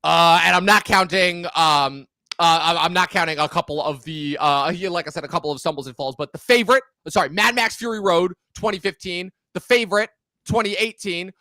And I'm not counting I'm not counting a couple of the like I said, a couple of stumbles and falls, but Mad Max Fury Road 2015, The Favorite 2018,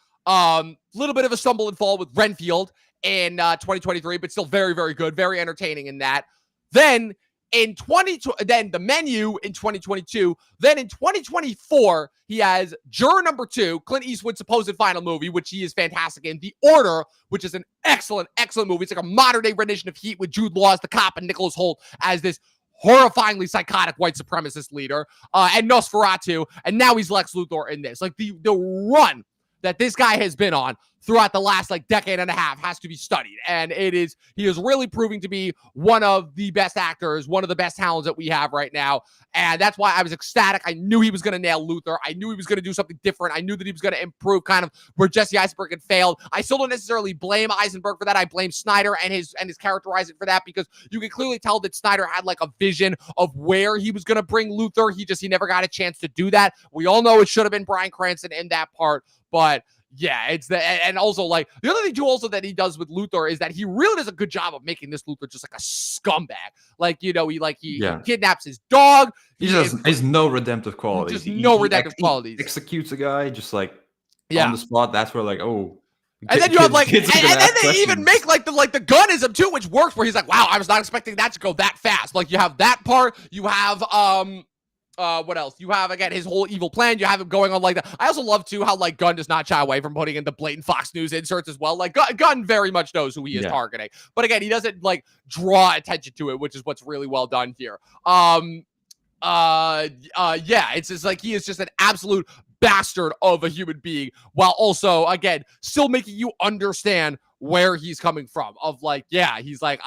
little bit of a stumble and fall with Renfield in 2023, but still very, very good, very entertaining in that. Then then The Menu in 2022. Then in 2024, he has Juror Number 2, Clint Eastwood's supposed final movie, which he is fantastic in. The Order, which is an excellent, excellent movie. It's like a modern-day rendition of Heat with Jude Law as the cop and Nicholas Hoult as this horrifyingly psychotic white supremacist leader, and Nosferatu, and now he's Lex Luthor in this. Like, the run that this guy has been on throughout the last like decade and a half has to be studied. And he is really proving to be one of the best actors, one of the best talents that we have right now. And that's why I was ecstatic. I knew he was going to nail Luthor. I knew he was going to do something different. I knew that he was going to improve kind of where Jesse Eisenberg had failed. I still don't necessarily blame Eisenberg for that. I blame Snyder and his characterizing for that, because you can clearly tell that Snyder had like a vision of where he was going to bring Luthor. He never got a chance to do that. We all know it should have been Bryan Cranston in that part, but yeah, and also like the other thing too also that he does with Luthor is that he really does a good job of making this Luthor just like a scumbag. Like, he kidnaps his dog. He has no redemptive qualities. Just no redemptive qualities. He executes a guy just like on the spot. That's where like, oh. And then you have like, and then they even make like the Gunnism too, which works, where he's like, wow, I was not expecting that to go that fast. Like, you have that part. You have what else? You have, again, his whole evil plan. You have him going on like that. I also love too how like Gunn does not shy away from putting in the blatant Fox News inserts as well. Like, Gunn very much knows who he is targeting, but again, he doesn't like draw attention to it, which is what's really well done here. It's just like he is just an absolute bastard of a human being, while also, again, still making you understand where he's coming from. Of like, yeah, he's like,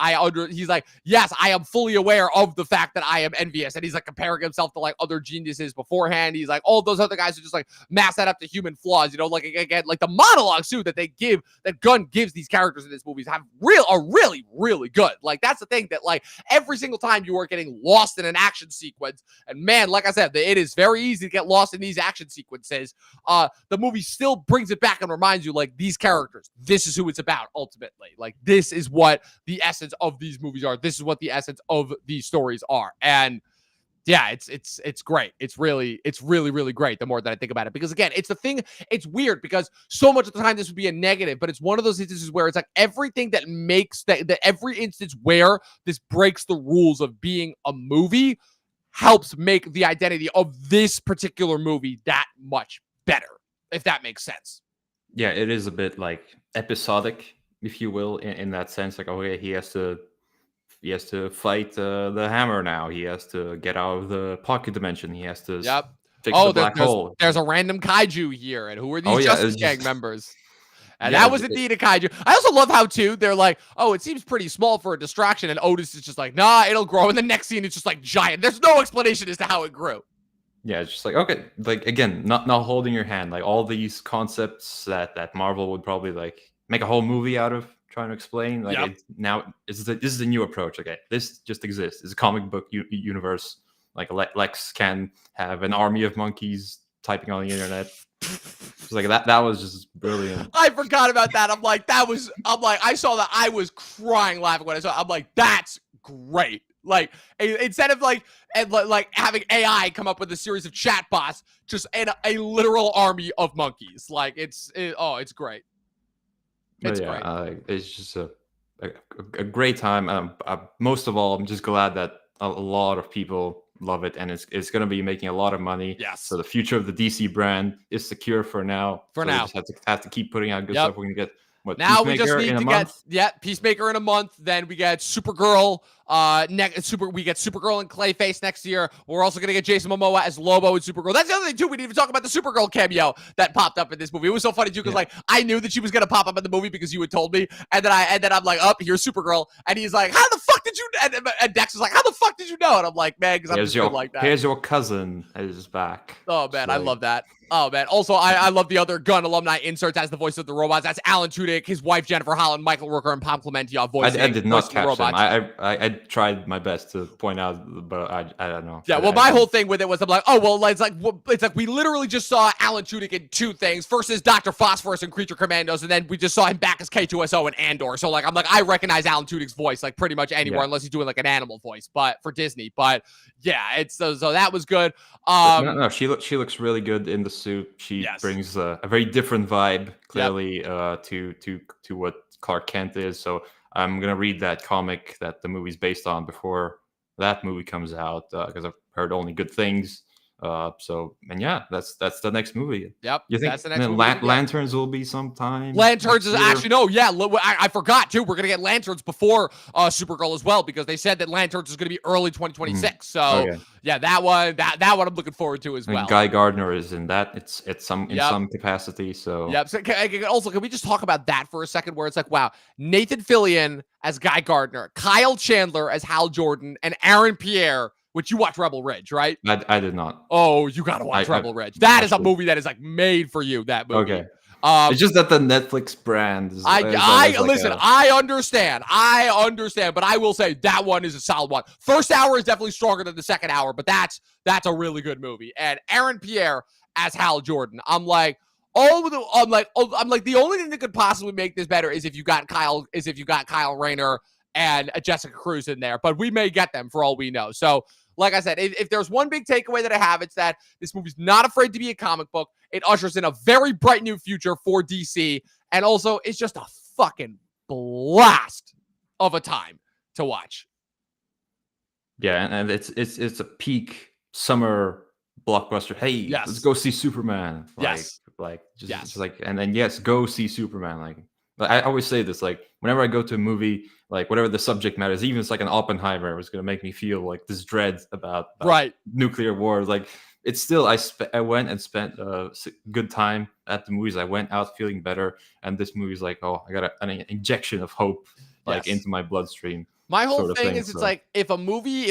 yes, I am fully aware of the fact that I am envious, and he's like comparing himself to like other geniuses beforehand. He's like, all those other guys who just like mask that up to human flaws, like, again, like the monologues too that Gunn gives these characters in these movies are really, really good. Like, that's the thing, that like every single time you are getting lost in an action sequence, and man, like I said, it is very easy to get lost in these action sequences. The movie still brings it back and reminds you, like, these characters, this is who it's about ultimately. Like, this is what the essence of these movies are. This is what the essence of these stories are. And Yeah, it's great. It's really really great the more that I think about it. Because again, it's the thing, it's weird because so much of the time this would be a negative, but it's one of those instances where it's like everything that makes that every instance where this breaks the rules of being a movie helps make the identity of this particular movie that much better, if that makes sense. Yeah, it is a bit like episodic, if you will, in that sense. Like, oh yeah, he has to fight the hammer now. He has to get out of the pocket dimension. He has to Yep. fix the Oh, black hole. there's a random kaiju here, and who are Oh these yeah, Justice it's Gang just members? And yeah, that was indeed a kaiju. I also love how, too, they're like, oh, it seems pretty small for a distraction. And Otis is just like, nah, it'll grow. And the next scene, it's just like giant. There's no explanation as to how it grew. yeah. It's just like okay, like again, not holding your hand. Like all these concepts that Marvel would probably like make a whole movie out of trying to explain. Like Yep. it's now this is a new approach. Okay, this just exists. It's a comic book universe. Like Lex can have an army of monkeys typing on the internet. It's like that was just brilliant. I forgot about that. I'm like, I saw that. I was crying laughing when I saw it. I'm like, that's great. Like, instead of like, and like having AI come up with a series of chatbots, just a literal army of monkeys. Like, it's great. But It's yeah, great. it's just a, a great time. Most of all, I'm just glad that a lot of people love it, and it's going to be making a lot of money. Yes. So the future of the DC brand is secure for now. For so now. we just have to keep putting out good Yep. stuff. We're going to get what Now we just Peacemaker need in to a month. get Peacemaker in a month. Then we get Supergirl. We get Supergirl and Clayface next year. We're also gonna get Jason Momoa as Lobo and Supergirl. That's the other thing too. We didn't even talk about the Supergirl cameo that popped up in this movie. It was so funny too because like I knew that she was gonna pop up in the movie because you had told me, and then I'm like, here's Supergirl, and he's like, how the fuck did you? And Dex was like, how the fuck did you know? And I'm like, man, because I'm just good like that. Here's your cousin is back. Oh man, I love that. Oh man. Also, I love the other Gunn alumni inserts as the voice of the robots. That's Alan Tudyk, his wife Jennifer Holland, Michael Rooker, and Pom Clemente voicing. I did not catch them. robots. I tried my best to point out, but I don't know. Yeah, well, my whole thing with it was I'm like, oh well, it's like we literally just saw Alan Tudyk in two things. First is Dr. Phosphorus and Creature Commandos, and then we just saw him back as K2SO and Andor. So like I'm like I recognize Alan Tudyk's voice like pretty much anywhere unless he's doing like an animal voice, but for Disney. But yeah, it's so that was good. No, she looks really good in the suit. She brings a very different vibe, clearly, to what Clark Kent is. So I'm gonna read that comic that the movie's based on before that movie comes out because I've heard only good things. And yeah, that's the next movie. Yep, you think that's the next movie. Lanterns will be sometime? Lanterns is actually no, yeah. I forgot too. We're gonna get Lanterns before Supergirl as well because they said that Lanterns is gonna be early 2026. So yeah, that one I'm looking forward to as well. Guy Gardner is in that. It's some capacity. So So can we just talk about that for a second? Where it's like, wow, Nathan Fillion as Guy Gardner, Kyle Chandler as Hal Jordan, and Aaron Pierre. Which you watch Rebel Ridge, right? I did not. Oh, you gotta watch Rebel Ridge. That is a movie that is like made for you. That movie. Okay. It's just that the Netflix brand is. Listen. I understand, but I will say that one is a solid one. First hour is definitely stronger than the second hour, but that's a really good movie. And Aaron Pierre as Hal Jordan, I'm like the only thing that could possibly make this better is if you got Kyle Rayner and Jessica Cruz in there, but we may get them for all we know. So, like I said, if there's one big takeaway that I have, it's that this movie's not afraid to be a comic book. It ushers in a very bright new future for DC, and also it's just a fucking blast of a time to watch. Yeah, and it's a peak summer blockbuster. Hey, let's go see Superman. And then go see Superman. Like I always say this, like whenever I go to a movie, like whatever the subject matter is, even if it's like an Oppenheimer, it was going to make me feel like this dread about nuclear war. Like it's still, I went and spent a good time at the movies. I went out feeling better. And this movie's like, oh, I got an injection of hope into my bloodstream. My whole thing is, it's like if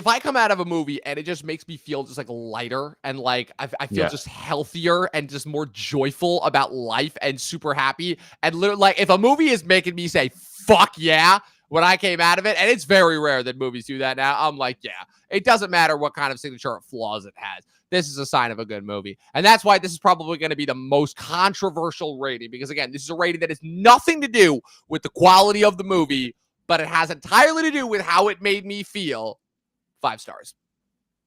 I come out of a movie and it just makes me feel just like lighter and like I feel just healthier and just more joyful about life and super happy. And literally, like if a movie is making me say, fuck yeah, when I came out of it, and it's very rare that movies do that now, I'm like, yeah, it doesn't matter what kind of signature or flaws it has. This is a sign of a good movie. And that's why this is probably going to be the most controversial rating because, again, this is a rating that has nothing to do with the quality of the movie, but it has entirely to do with how it made me feel. 5 stars.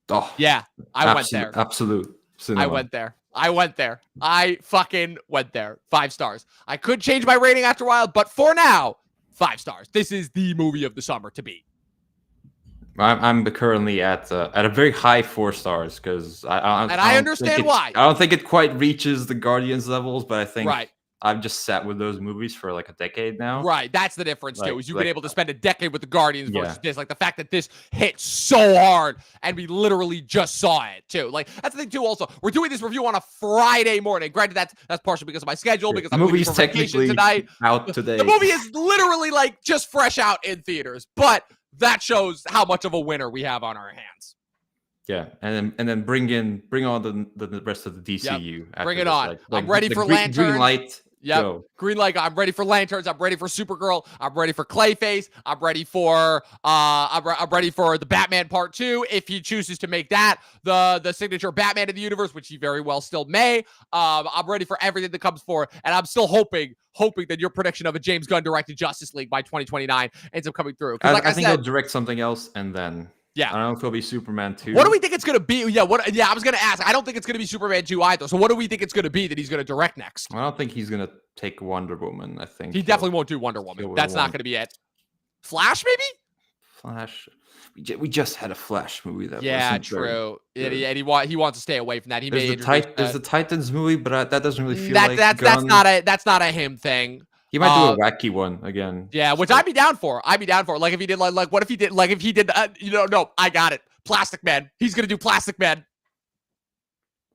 Oh, Yeah, I went there. absolute I cinema. went there. I fucking went there. 5 stars. I could change my rating after a while, but for now, 5 stars. This is the movie of the summer to beat. I'm currently at a very high 4 stars because And I I don't think understand why. I don't think it quite reaches the Guardians levels, but I think Right. I've just sat with those movies for like a decade now. Right. That's the difference, too, is you've been able to spend a decade with the Guardians Yeah. versus this. Like, the fact that this hit so hard and we literally just saw it, too. Like, that's the thing, too, also. We're doing this review on a Friday morning. Granted, that's partially because of my schedule, because The I'm leaving movie's for vacation technically tonight. out today. The movie is literally, like, just fresh out in theaters. But that shows how much of a winner we have on our hands. Yeah, and then bring on the rest of the DCU. Yep. Bring it on. Like, I'm ready for green Lanterns. light. Yep. Go. Green light. I'm ready for Lanterns. I'm ready for Supergirl. I'm ready for Clayface. I'm ready for I'm ready for the Batman Part 2 if he chooses to make that the signature Batman of the universe, which he very well still may. I'm ready for everything that comes forward, and I'm still hoping that your prediction of a James Gunn directed Justice League by 2029 ends up coming through. Because I think he'll direct something else, and then yeah, I don't know if it'll be Superman 2. What do we think it's gonna be? Yeah, I was gonna ask. I don't think it's gonna be Superman 2 either. So what do we think it's gonna be that he's gonna direct next? I don't think he's gonna take Wonder Woman. I think he definitely won't do Wonder Woman. That's not gonna be it. Flash, maybe? Flash. We just had a Flash movie that. Yeah, true. And he wants to stay away from that. There's the Titans movie, but that doesn't really feel that's not a him thing. He might do a wacky one again. Yeah, which I'd be down for. Like if he did like what if he did no, I got it. Plastic Man. He's gonna do Plastic Man.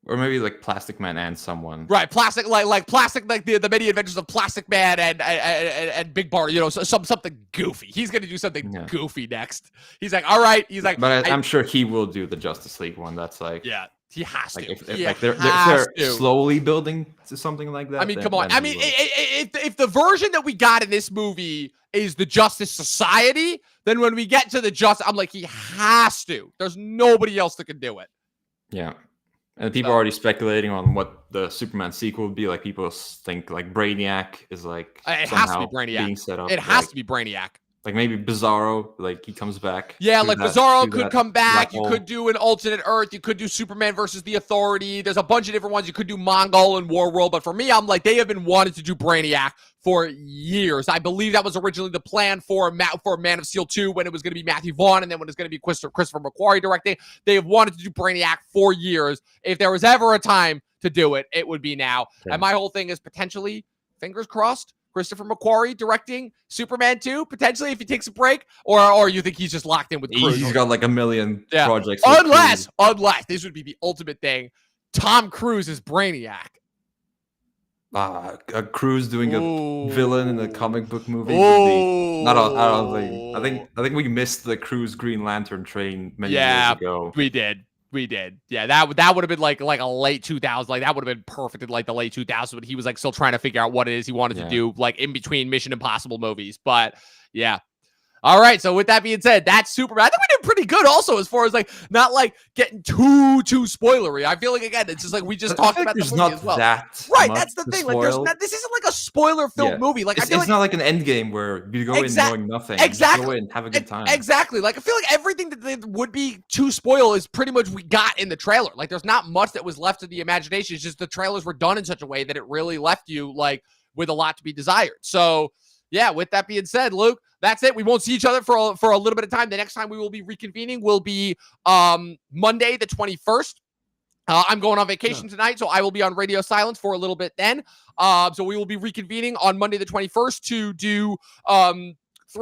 Or maybe like Plastic Man and someone. Right, Plastic like the many adventures of Plastic Man and Big Bar, something goofy. He's gonna do something goofy next. He's like, all right. He's like, but I'm sure he will do the Justice League one. That's like, yeah, he has like to. If they're slowly building to something like that. I mean, come on. I mean, if the version that we got in this movie is the Justice Society, then when we get to the Justice, I'm like, he has to. There's nobody else that can do it. Yeah. And people are already speculating on what the Superman sequel would be. Like, people think like Brainiac is like it has to be Brainiac. Being set up. It has to be Brainiac. Like maybe Bizarro, like he comes back. Yeah, like Bizarro could come back. You could do an alternate Earth. You could do Superman versus the Authority. There's a bunch of different ones. You could do Mongol and Warworld. But for me, I'm like, they have been wanting to do Brainiac for years. I believe that was originally the plan for Man of Steel 2 when it was going to be Matthew Vaughn, and then when it's going to be Christopher McQuarrie directing. They have wanted to do Brainiac for years. If there was ever a time to do it, it would be now. Yeah. And my whole thing is potentially, fingers crossed, Christopher McQuarrie directing Superman 2, potentially, if he takes a break, or you think he's just locked in with Cruise? He's got like a million projects. Unless this would be the ultimate thing, Tom Cruise is Brainiac. Cruise doing a villain in a comic book movie. I think we missed the Cruise Green Lantern train many years ago. We did. Yeah, that would have been like a late 2000s. Like that would have been perfect in like the late 2000s when he was like still trying to figure out what it is he wanted to do, like in between Mission Impossible movies. But yeah. All right, so with that being said, that's Superman. I think we did pretty good also as far as like not like getting too spoilery. I feel like again, it's just like we just talked about the movie as well. Right, that's the thing. Like this isn't like a spoiler-filled movie. Like it's not like an Endgame where you go in knowing nothing. Exactly. Just go in, have a good time. Exactly. Like I feel like everything that would be to spoil is pretty much we got in the trailer. Like there's not much that was left to the imagination. It's just the trailers were done in such a way that it really left you like with a lot to be desired. So yeah, with that being said, Luke, that's it. We won't see each other for a little bit of time. The next time we will be reconvening will be Monday the 21st. I'm going on vacation tonight, so I will be on radio silence for a little bit then. So we will be reconvening on Monday the 21st to do 3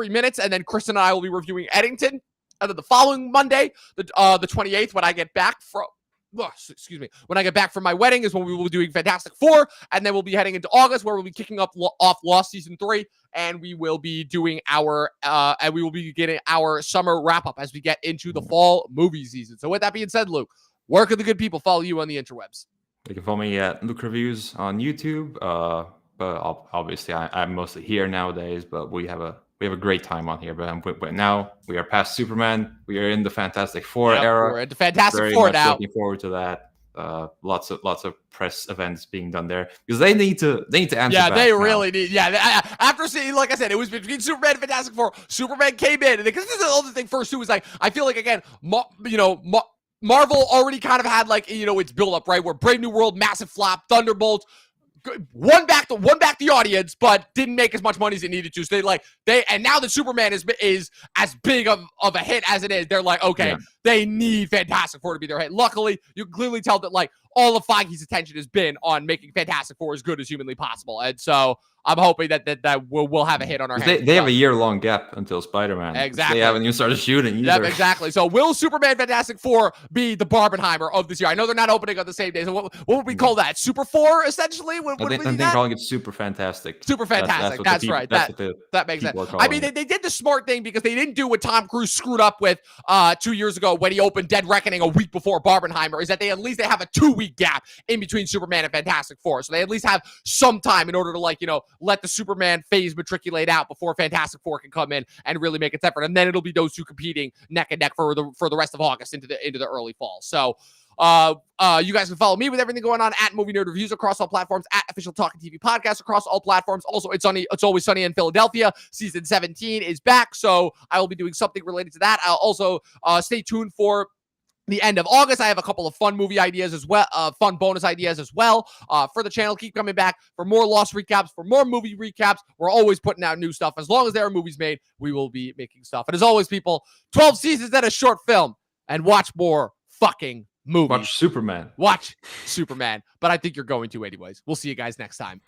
minutes, and then Kristen and I will be reviewing Eddington. And then the following Monday, the 28th, when I get back from... when I get back from my wedding is when we will be doing Fantastic Four, and then we'll be heading into August where we'll be kicking off Lost Season 3, and we will be doing getting our summer wrap up as we get into the fall movie season. So with that being said, Luke, where can the good people follow you on the interwebs? You can follow me at Luke Reviews on YouTube. But obviously I'm mostly here nowadays, but we have a great time on here. But now we are past Superman. We are in the Fantastic Four era. We're at the Fantastic Very Four much now. Looking forward to that. Lots of press events being done there because they need to answer. Yeah, back they now. really need. Yeah, after seeing, like I said, it was between Superman and Fantastic Four. Superman came in, and because this is the other thing first too is like I feel like again, Marvel already kind of had like, its build up, right? Where Brave New World, massive flop, Thunderbolts, won back the audience, but didn't make as much money as it needed to. So and now that Superman is as big of a hit as it is, they're like, okay, they need Fantastic Four to be their hit. Luckily, you can clearly tell that like all of Feige's attention has been on making Fantastic Four as good as humanly possible, and so I'm hoping that we'll have a hit on our hands. They have a year-long gap until Spider-Man. Exactly. They haven't even started shooting either. Yep, exactly. So will Superman Fantastic Four be the Barbenheimer of this year? I know they're not opening on the same day. So what would we call that? Super 4, essentially? I think calling it Super Fantastic. Super Fantastic. That's right. That makes sense. I mean, they did the smart thing because they didn't do what Tom Cruise screwed up with 2 years ago when he opened Dead Reckoning a week before Barbenheimer, is that they have a 2-week gap in between Superman and Fantastic Four. So they at least have some time in order to let the Superman phase matriculate out before Fantastic Four can come in and really make its effort. And then it'll be those two competing neck and neck for the rest of August into the early fall. So you guys can follow me with everything going on at Movie Nerd Reviews across all platforms, at Official Talkin TV Podcast across all platforms. Also, It's Always Sunny in Philadelphia. Season 17 is back, so I will be doing something related to that. I'll also stay tuned for the end of August. I have a couple of fun movie ideas as well, fun bonus ideas as well for the channel. Keep coming back for more Lost recaps, for more movie recaps. We're always putting out new stuff. As long as there are movies made, we will be making stuff. And as always, people, 12 seasons and a short film, and watch more fucking movies. Watch Superman. Watch Superman. But I think you're going to anyways. We'll see you guys next time.